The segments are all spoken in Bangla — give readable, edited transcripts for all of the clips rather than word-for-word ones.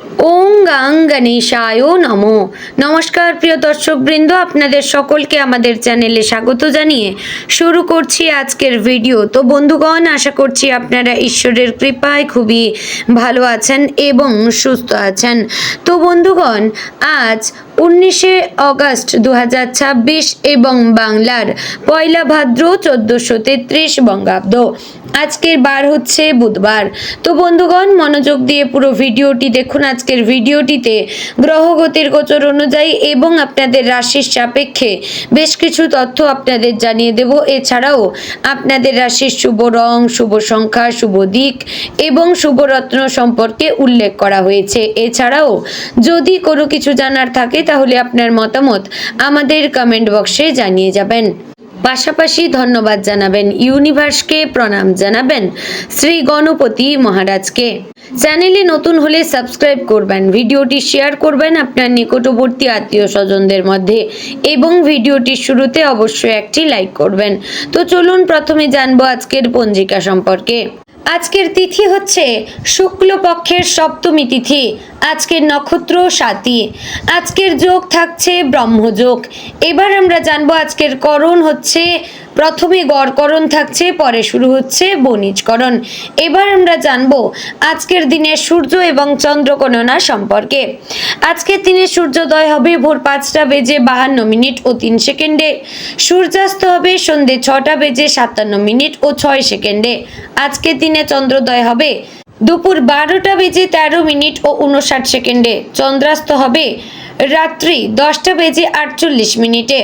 ওং গাং গণেশায় নমো। নমস্কার প্রিয় দর্শকবৃন্দ, আপনাদের সকলকে আমাদের চ্যানেলে স্বাগত জানিয়ে শুরু করছি আজকের ভিডিও। তো বন্ধুগণ, আশা করছি আপনারা ঈশ্বরের কৃপায় খুবই ভালো আছেন এবং সুস্থ আছেন। তো বন্ধুগণ, আজ 19শে অগস্ট 2026 এবং বাংলার পয়লা ভাদ্র 1433 বঙ্গাব্দ। আজকের বার হচ্ছে বুধবার। তো বন্ধুগণ, মনোযোগ দিয়ে পুরো ভিডিওটি দেখুন। আজকের ভিডিওটিতে গ্রহগতির গোচর অনুযায়ী এবং আপনাদের রাশির সাপেক্ষে বেশ কিছু তথ্য আপনাদের জানিয়ে দেব। এছাড়াও আপনাদের রাশির শুভ রং, শুভ সংখ্যা, শুভ দিক এবং শুভরত্ন সম্পর্কে উল্লেখ করা হয়েছে। এছাড়াও যদি কোনো কিছু জানার থাকে তাহলে আপনার মতামত আমাদের কমেন্ট বক্সে জানিয়ে যাবেন। পাশাপাশি ধন্যবাদ জানাবেন ইউনিভার্সকে, প্রণাম জানাবেন শ্রী গণপতি মহারাজকে। চ্যানেলে নতুন হলে সাবস্ক্রাইব করবেন, ভিডিওটি শেয়ার করবেন আপনার নিকটবর্তী আত্মীয় স্বজনদের মধ্যে এবং ভিডিওটির শুরুতে অবশ্যই একটি লাইক করবেন। তো চলুন প্রথমে জানবো আজকের পঞ্জিকা সম্পর্কে। আজকের তিথি হচ্ছে শুক্লপক্ষের সপ্তমী তিথি। আজকের নক্ষত্র স্বাতী। আজকের যোগ থাকছে ব্রহ্মযোগ। এবার আমরা জানবো আজকের করণ হচ্ছে, প্রথমে গড়করণ থাকছে, পরে শুরু হচ্ছে বণিজকরণ। এবার আমরা জানবো আজকের দিনে সূর্য এবং চন্দ্র গণনা সম্পর্কে। আজকের দিনে সূর্যোদয় হবে ভোর 5:52 ও 3 সেকেন্ডে। সূর্যাস্ত হবে সন্ধে 6:57 ও 6 সেকেন্ডে। আজকের দিনে চন্দ্রোদয় হবে দুপুর 12:13 ও 59 সেকেন্ডে। চন্দ্রাস্ত হবে রাত্রি 10:48।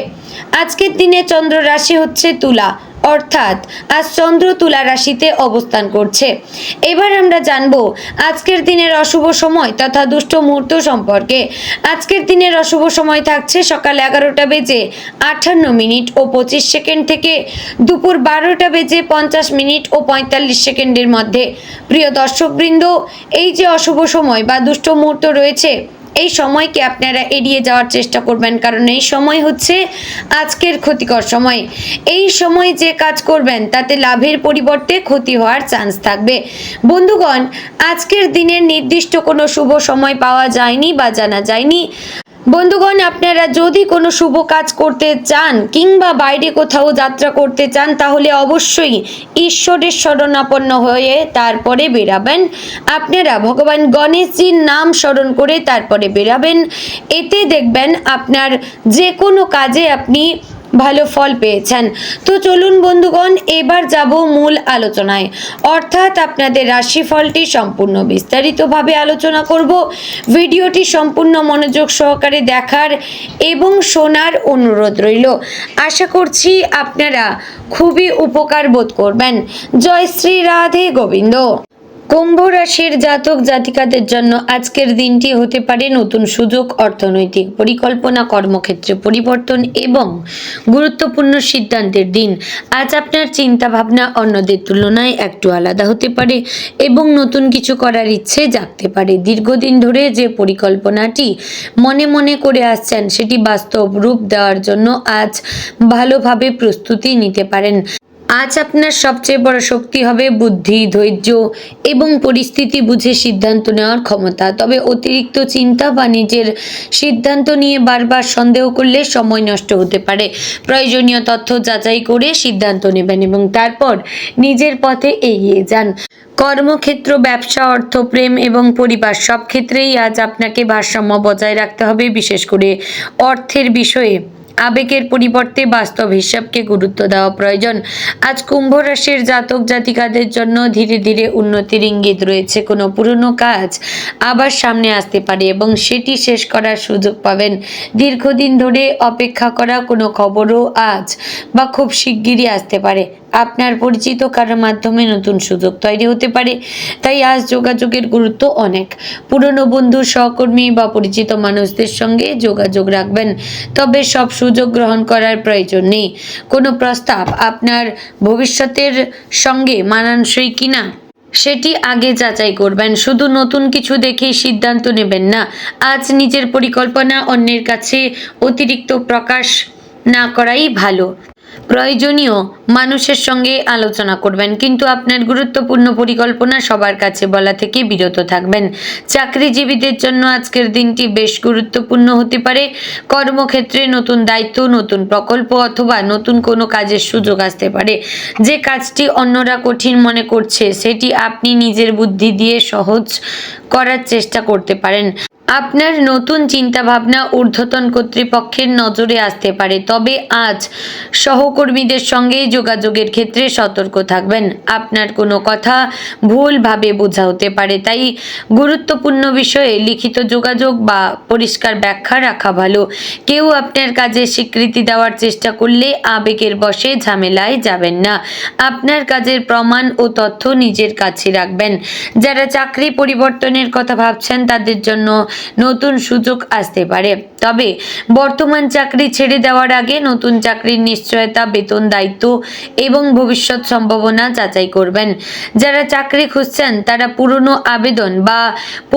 আজকের দিনে চন্দ্র রাশি হচ্ছে তুলা, অর্থাৎ আজ চন্দ্র তুলা রাশিতে অবস্থান করছে। এবার আমরা জানবো আজকের দিনের অশুভ সময় তথা দুষ্ট মুহূর্ত সম্পর্কে। আজকের দিনের অশুভ সময় থাকছে সকাল 11:58 ও 25 সেকেন্ড থেকে দুপুর 12:50 ও 45 সেকেন্ডের মধ্যে। প্রিয় দর্শকবৃন্দ, এই যে অশুভ সময় বা দুষ্ট মুহূর্ত রয়েছে, এই সময়কে আপনারা এড়িয়ে যাওয়ার চেষ্টা করবেন, কারণ এই সময় হচ্ছে আজকের ক্ষতিকর সময়। এই সময় যে কাজ করবেন তাতে লাভের পরিবর্তে ক্ষতি হওয়ার চান্স থাকবে। বন্ধুগণ, আজকের দিনের নির্দিষ্ট কোনো শুভ সময় পাওয়া যায়নি বা জানা যায়নি। বন্ধুগণ, আপনারা যদি কোনো শুভ কাজ করতে চান কিংবা বাইরে কোথাও যাত্রা করতে চান তাহলে অবশ্যই ঈশ্বরের শরণাপন্ন হয়ে তারপরে বেরাবেন। আপনারা ভগবান গণেশজির নাম স্মরণ করে তারপরে বেরাবেন। এতে দেখবেন আপনার যে কোনো কাজে আপনি ভালো ফল পেয়েছেন। তো চলুন বন্ধুগণ, এবার যাব মূল আলোচনায়, অর্থাৎ আপনাদের রাশিফলটি সম্পূর্ণ বিস্তারিতভাবে আলোচনা করব। ভিডিওটি সম্পূর্ণ মনোযোগ সহকারে দেখার এবং শোনার অনুরোধ রইল। আশা করছি আপনারা খুবই উপকার বোধ করবেন। জয় শ্রী রাধে গোবিন্দ। কুম্ভ রাশির জাতক জাতিকাদের জন্য আজকের দিনটি হতে পারে নতুন সুযোগ, অর্থনৈতিক পরিকল্পনা, কর্মক্ষেত্রে পরিবর্তন এবং গুরুত্বপূর্ণ সিদ্ধান্তের দিন। আজ আপনার চিন্তা ভাবনা অন্যদের তুলনায় একটু আলাদা হতে পারে এবং নতুন কিছু করার ইচ্ছে জাগতে পারে। দীর্ঘদিন ধরে যে পরিকল্পনাটি মনে মনে করে আসছেন সেটি বাস্তব রূপ দেওয়ার জন্য আজ ভালোভাবে প্রস্তুতি নিতে পারেন। আজ আপনার সবচেয়ে বড় শক্তি হবে বুদ্ধি, ধৈর্য এবং পরিস্থিতি বুঝে সিদ্ধান্ত নেওয়ার ক্ষমতা। তবে অতিরিক্ত চিন্তা বা নিজের সিদ্ধান্ত নিয়ে বারবার সন্দেহ করলে সময় নষ্ট হতে পারে। প্রয়োজনীয় তথ্য যাচাই করে সিদ্ধান্ত নেবেন এবং তারপর নিজের পথে এগিয়ে যান। কর্মক্ষেত্র, ব্যবসা, অর্থ, প্রেম এবং পরিবার সব ক্ষেত্রেই আজ আপনাকে ভারসাম্য বজায় রাখতে হবে। বিশেষ করে অর্থের বিষয়ে আবেগের পরিবর্তে বাস্তব হিসাবকে গুরুত্ব দেওয়া প্রয়োজন। আজ কুম্ভ রাশির জাতক জাতিকাদের জন্য ধীরে ধীরে উন্নতির ইঙ্গিত রয়েছে। কোনো পুরনো কাজ আবার সামনে আসতে পারে এবং সেটি শেষ করার সুযোগ পাবেন। দীর্ঘদিন ধরে অপেক্ষা করা কোনো খবরও আজ বা খুব শিগগিরই আসতে পারে। আপনার পরিচিত কারোর মাধ্যমে নতুন সুযোগ তৈরি হতে পারে, তাই আজ যোগাযোগের গুরুত্ব অনেক। পুরনো বন্ধু, সহকর্মী বা পরিচিত মানুষদের সঙ্গে যোগাযোগ রাখবেন, তবে সব সুযোগ গ্রহণ করার প্রয়োজন নেই। কোনো প্রস্তাব আপনার ভবিষ্যতের সঙ্গে মানানসই কিনা সেটি আগে যাচাই করবেন। শুধু নতুন কিছু দেখেই সিদ্ধান্ত নেবেন না। আজ নিজের পরিকল্পনা অন্যের কাছে অতিরিক্ত প্রকাশ না করাই ভালো। প্রয়োজনীয় মানুষের সঙ্গে আলোচনা করবেন, কিন্তু আপনার গুরুত্বপূর্ণ পরিকল্পনা সবার কাছে বলা থেকে বিরত থাকবেন। চাকরিজীবীদের জন্য আজকের দিনটি বেশ গুরুত্বপূর্ণ হতে পারে। কর্মক্ষেত্রে নতুন দায়িত্ব, নতুন প্রকল্প অথবা নতুন কোনো কাজের সুযোগ আসতে পারে। যে কাজটি অন্যরা কঠিন মনে করছে সেটি আপনি নিজের বুদ্ধি দিয়ে সহজ করার চেষ্টা করতে পারেন। আপনার নতুন চিন্তাভাবনা ঊর্ধ্বতন কর্তৃপক্ষের নজরে আসতে পারে, তবে আজ সহকর্মীদের সঙ্গে যোগাযোগের ক্ষেত্রে সতর্ক থাকবেন। আপনার কোনো কথা ভুলভাবে বোঝা হতে পারে, তাই গুরুত্বপূর্ণ বিষয়ে লিখিত যোগাযোগ বা পরিষ্কার ব্যাখ্যা রাখা ভালো। কেউ আপনার কাজে স্বীকৃতি দেওয়ার চেষ্টা করলে আবেগের বশে ঝামেলায় যাবেন না। আপনার কাজের প্রমাণ ও তথ্য নিজের কাছে রাখবেন। যারা চাকরি পরিবর্তনের কথা ভাবছেন তাদের জন্য নতুন সুযোগ আসতে পারে, তবে বর্তমান চাকরি ছেড়ে দেওয়ার আগে নতুন চাকরির নিশ্চয়তা, বেতন, দায়িত্ব এবং ভবিষ্যৎ সম্ভাবনা যাচাই করবেন। যারা চাকরি খুঁজছেন তারা পুরনো আবেদন বা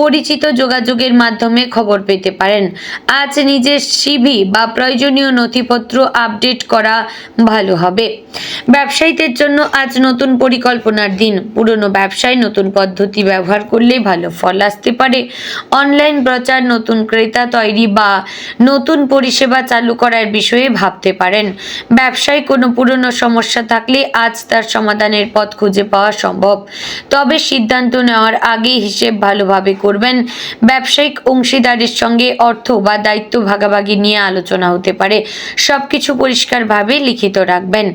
পরিচিত যোগাযোগের মাধ্যমে খবর পেতে পারেন। আজ নিজের সিভি বা প্রয়োজনীয় নথিপত্র আপডেট করা ভালো হবে। ব্যবসায়ীদের জন্য আজ নতুন পরিকল্পনার দিন। পুরনো ব্যবসায় নতুন পদ্ধতি ব্যবহার করলে ভালো ফল আসতে পারে। অনলাইন প্রচার, নতুন ক্রেতা তৈরি বা নতুন পরিষেবা চালু করার বিষয়ে ভাবতে পারেন। ব্যবসায় কোনো পুরনো সমস্যা থাকলে আজ তার সমাধানের পথ খুঁজে পাওয়া সম্ভব, তবে সিদ্ধান্ত নেওয়ার আগে হিসেব ভালোভাবে করবেন। ব্যবসায়িক অংশীদারের সঙ্গে অর্থ বা দায়িত্ব ভাগাভাগি নিয়ে আলোচনা হতে পারে। সবকিছু পরিষ্কারভাবে লিখিত রাখবেন।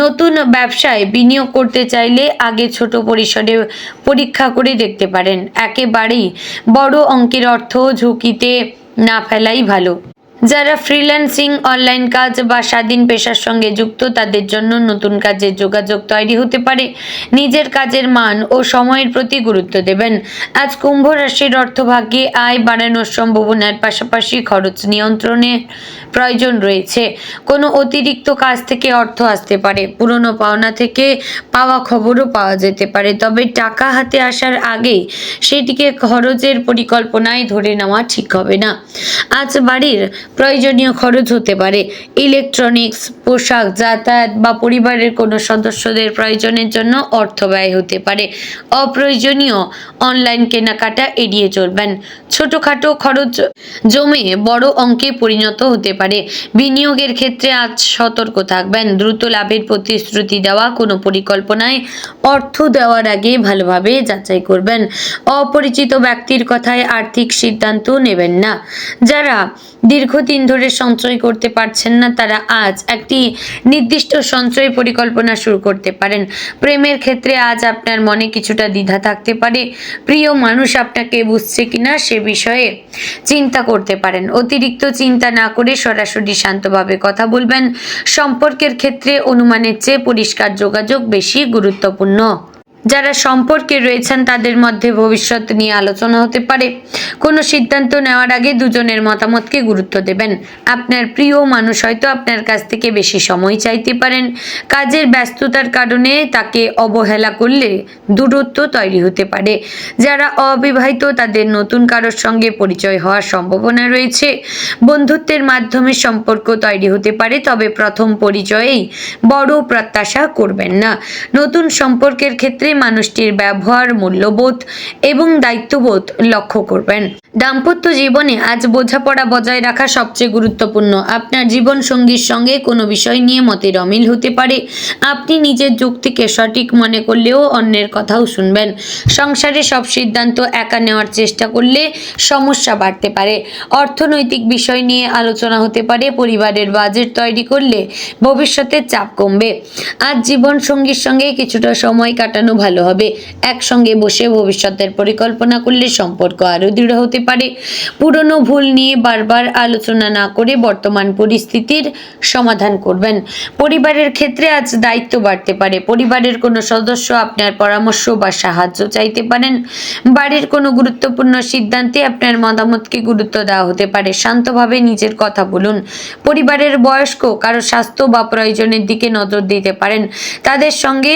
নতুন ব্যবসায় বিনিয়োগ করতে চাইলে আগে ছোট পরিসরে পরীক্ষা করে দেখতে পারেন। একেবারেই বড় অঙ্কের অর্থ ঝুঁকিতে না ফেলাই ভালো। যারা ফ্রিল্যান্সিং, অনলাইন কাজ বা স্বাধীন পেশার সঙ্গে যুক্ত তাদের জন্য নতুন কাজের যোগাযোগ তৈরি হতে পারে। নিজের কাজের মান ও সময়ের প্রতি গুরুত্ব দেবেন। আজ কুম্ভ রাশির অর্থভাগ্যে আয় বাড়ানোর সম্ভাবনার পাশাপাশি খরচ নিয়ন্ত্রণের প্রয়োজন রয়েছে। কোনো অতিরিক্ত কাজ থেকে অর্থ আসতে পারে। পুরনো পাওনা থেকে পাওয়া খবরও পাওয়া যেতে পারে, তবে টাকা হাতে আসার আগেই সেটিকে খরচের পরিকল্পনায় ধরে নেওয়া ঠিক হবে না। আজ বাড়ির প্রয়োজনীয় খরচ হতে পারে। ইলেকট্রনিক্স, পোশাক, যাতায়াত বা পরিবারের কোনো সদস্যদের প্রয়োজনের জন্য অর্থ ব্যয় হতে পারে। অপ্রয়োজনীয় অনলাইন কেনাকাটা এড়িয়ে চলবেন। ছোটখাটো খরচ জমে বড় অঙ্কে পরিণত হতে পারে। বিনিয়োগের ক্ষেত্রে আজ সতর্ক থাকবেন। দ্রুত লাভের প্রতিশ্রুতি দেওয়া কোনো পরিকল্পনায় অর্থ দেওয়ার আগে ভালোভাবে যাচাই করবেন। অপরিচিত ব্যক্তির কথায় আর্থিক সিদ্ধান্ত নেবেন না। যারা দীর্ঘদিন ধরে সঞ্চয় করতে পারছেন না তারা আজ একটি নির্দিষ্ট সঞ্চয় পরিকল্পনা শুরু করতে পারেন। প্রেমের ক্ষেত্রে আজ আপনার মনে কিছুটা দ্বিধা থাকতে পারে। প্রিয় মানুষ আপনাকে বুঝছে কিনা সে বিষয়ে চিন্তা করতে পারেন। অতিরিক্ত চিন্তা না করে সরাসরি শান্তভাবে কথা বলবেন। সম্পর্কের ক্ষেত্রে অনুমানের চেয়ে পরিষ্কার যোগাযোগ বেশি গুরুত্বপূর্ণ। যারা সম্পর্কে রয়েছেন তাদের মধ্যে ভবিষ্যৎ নিয়ে আলোচনা হতে পারে। কোনো সিদ্ধান্ত নেওয়ার আগে দুজনের মতামতকে গুরুত্ব দেবেন। আপনার প্রিয় মানুষ হয়তো আপনার কাছ থেকে বেশি সময় চাইতে পারেন। কাজের ব্যস্ততার কারণে তাকে অবহেলা করলে দূরত্ব তৈরি হতে পারে। যারা অবিবাহিত তাদের নতুন কারোর সঙ্গে পরিচয় হওয়ার সম্ভাবনা রয়েছে। বন্ধুত্বের মাধ্যমে সম্পর্ক তৈরি হতে পারে, তবে প্রথম পরিচয়েই বড় প্রত্যাশা করবেন না। নতুন সম্পর্কের ক্ষেত্রে মানুষটির ব্যবহার, মূল্যবোধ এবং দায়িত্ববোধ লক্ষ্য করবেন। দাম্পত্য জীবনে আজ বোঝাপড়া বজায় রাখা সবচেয়ে গুরুত্বপূর্ণ। আপনার জীবন সঙ্গীর সঙ্গে কোনো বিষয় নিয়ে মতের অমিল হতে পারে। আপনি নিজের যুক্তিকে সঠিক মনে করলেও অন্যের কথাও শুনবেন। সংসারে সব সিদ্ধান্ত একা নেওয়ার চেষ্টা করলে সমস্যা বাড়তে পারে। অর্থনৈতিক বিষয় নিয়ে আলোচনা হতে পারে। পরিবারের বাজেট তৈরি করলে ভবিষ্যতের চাপ কমবে। আজ জীবন সঙ্গীর সঙ্গে কিছুটা সময় কাটানো ভালো হবে। একসঙ্গে বসে ভবিষ্যতের পরিকল্পনা করলে সম্পর্ক আরও দৃঢ় হতে পারে। পুরনো ভুল নিয়ে বারবার আলোচনা না করে বর্তমান পরিস্থিতির সমাধান করবেন। পরিবারের ক্ষেত্রে আজ দায়িত্ব বাড়তে পারে। পরিবারের কোনো সদস্য আপনার পরামর্শ বা সাহায্য চাইতে পারেন। বাড়ির কোনো গুরুত্বপূর্ণ সিদ্ধান্তে আপনার মতামতকে গুরুত্ব দেওয়া হতে পারে। শান্তভাবে নিজের কথা বলুন। পরিবারের বয়স্ক কারো স্বাস্থ্য বা প্রয়োজনের দিকে নজর দিতে পারেন। তাদের সঙ্গে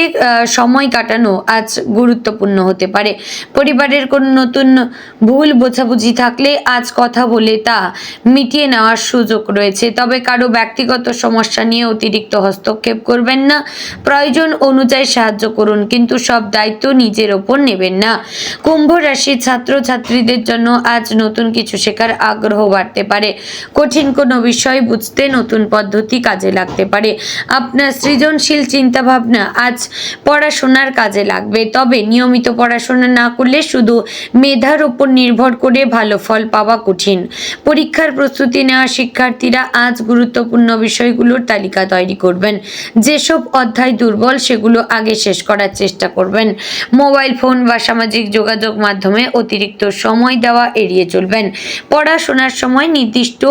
সময় কাটানো আজ গুরুত্বপূর্ণ হতে পারে। পরিবারের কোনো নতুন ভুল বোঝাবুঝি বোঝাবুঝি থাকলে আজ কথা বলে তা মিটিয়ে নেওয়ার সুযোগ রয়েছে। তবে কারো ব্যক্তিগত সমস্যা নিয়ে অতিরিক্ত হস্তক্ষেপ করবেন না, প্রয়োজন অনুযায়ী সাহায্য করুন, কিন্তু সব দায়িত্ব নিজের ওপর নেবেন না। কুম্ভ রাশির ছাত্রছাত্রীদের জন্য আজ নতুন কিছু শেখার আগ্রহ বাড়তে পারে। কঠিন কোনো বিষয় বুঝতে নতুন পদ্ধতি কাজে লাগতে পারে। আপনার সৃজনশীল চিন্তাভাবনা আজ পড়াশোনার কাজে লাগবে, তবে নিয়মিত পড়াশোনা না করলে শুধু মেধার উপর নির্ভর করে ভালো ফল পাওয়া কঠিন। পরীক্ষার প্রস্তুতি নেওয়া শিক্ষার্থীরা আজ গুরুত্বপূর্ণ বিষয়গুলোর তালিকা তৈরি করবেন। যেসব অধ্যায় দুর্বল সেগুলো আগে শেষ করার চেষ্টা করবেন। মোবাইল ফোন বা সামাজিক যোগাযোগ মাধ্যমে অতিরিক্ত সময় দেওয়া এড়িয়ে চলবেন। পড়াশোনার সময় নির্দিষ্ট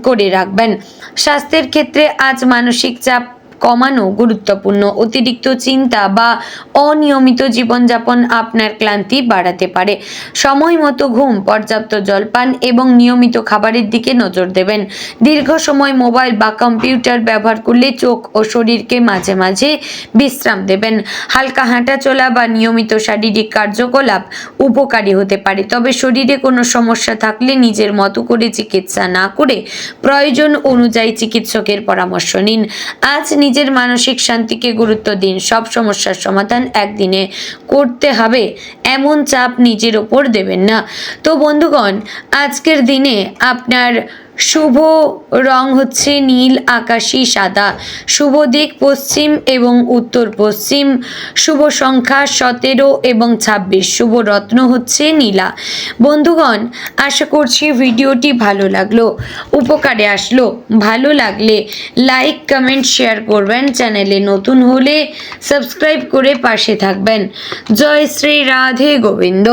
করে রাখবেন। স্বাস্থ্যের ক্ষেত্রে আজ মানসিক চাপ কমানো গুরুত্বপূর্ণ। অতিরিক্ত চিন্তা বা অনিয়মিত জীবনযাপন আপনার ক্লান্তি বাড়াতে পারে। সময় মতো ঘুম, পর্যাপ্ত জলপান এবং নিয়মিত খাবারের দিকে নজর দেবেন। দীর্ঘ সময় মোবাইল বা কম্পিউটার ব্যবহার করলে চোখ ও শরীরকে মাঝে মাঝে বিশ্রাম দেবেন। হালকা হাঁটাচলা বা নিয়মিত শারীরিক কার্যকলাপ উপকারী হতে পারে, তবে শরীরে কোনো সমস্যা থাকলে নিজের মতো করে চিকিৎসা না করে প্রয়োজন অনুযায়ী চিকিৎসকের পরামর্শ নিন। আজ নিজের মানসিক শান্তিকে গুরুত্ব দিন। সব সমস্যার সমাধান একদিনে করতে হবে এমন চাপ নিজের ওপর দেবেন না। তো বন্ধুগণ, আজকের দিনে আপনার শুভ রং হচ্ছে নীল, আকাশি, সাদা। শুভ দিক পশ্চিম এবং উত্তর পশ্চিম। শুভ সংখ্যা 17 এবং 26। শুভ রত্ন হচ্ছে নীলা। বন্ধুগণ, আশা করছি ভিডিওটি ভালো লাগলো, উপকারে আসলো। ভালো লাগলে লাইক, কমেন্ট, শেয়ার করবেন। চ্যানেলে নতুন হলে সাবস্ক্রাইব করে পাশে থাকবেন। জয় শ্রী রাধে গোবিন্দ।